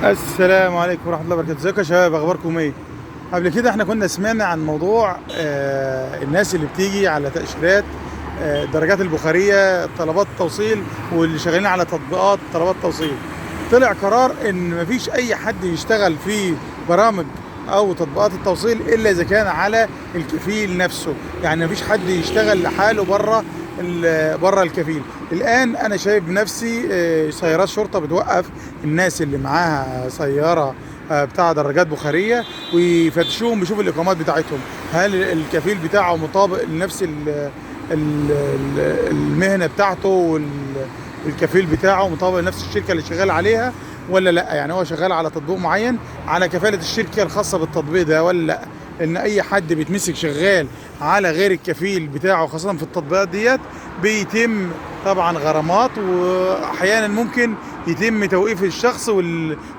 السلام عليكم ورحمة الله وبركاته. ازيكم يا شباب، اخباركم ايه؟ قبل كده احنا كنا سمعنا عن موضوع الناس اللي بتيجي على تأشيرات الدرجات البخارية طلبات توصيل، واللي شغالين على تطبيقات طلبات توصيل. طلع قرار ان مفيش اي حد يشتغل في برامج او تطبيقات التوصيل الا اذا كان على الكفيل نفسه. يعني مفيش حد يشتغل لحاله بره الكفيل. الان انا شايف بنفسي سيارات شرطه بتوقف الناس اللي معاها سياره بتاع دراجات بخاريه، ويفتشوهم بيشوفوا الاقامات بتاعتهم، هل الكفيل بتاعه مطابق لنفس المهنه بتاعته، والكفيل بتاعه مطابق لنفس الشركه اللي شغال عليها ولا لا. يعني هو شغال على تطبيق معين على كفاله الشركه الخاصه بالتطبيق ده ولا لا. ان اي حد بيتمسك شغال على غير الكفيل بتاعه خاصه في التطبيقات ديت بيتم طبعا غرامات، واحيانا ممكن يتم توقيف الشخص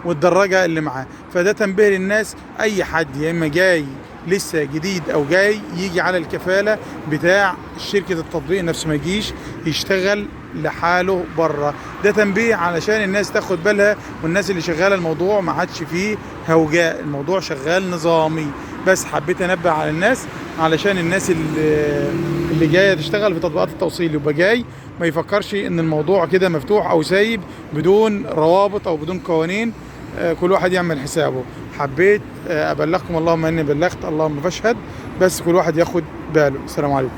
والدراجه اللي معاه. فده تنبيه للناس، اي حد يا اما جاي لسه جديد او جاي يجي على الكفاله بتاع شركه التطبيق نفسه، ما يجيش يشتغل لحاله بره. ده تنبيه علشان الناس تاخد بالها، والناس اللي شغاله الموضوع ما عادش فيه هوجاء، الموضوع شغال نظامي. بس حبيت انبه على الناس علشان الناس اللي جايه تشتغل في تطبيقات التوصيل يبقى جاي ما يفكرش ان الموضوع كده مفتوح او سايب بدون روابط او بدون قوانين. كل واحد يعمل حسابه. حبيت ابلغكم، اللهم اني بلغت اللهم فاشهد، بس كل واحد ياخد باله. السلام عليكم.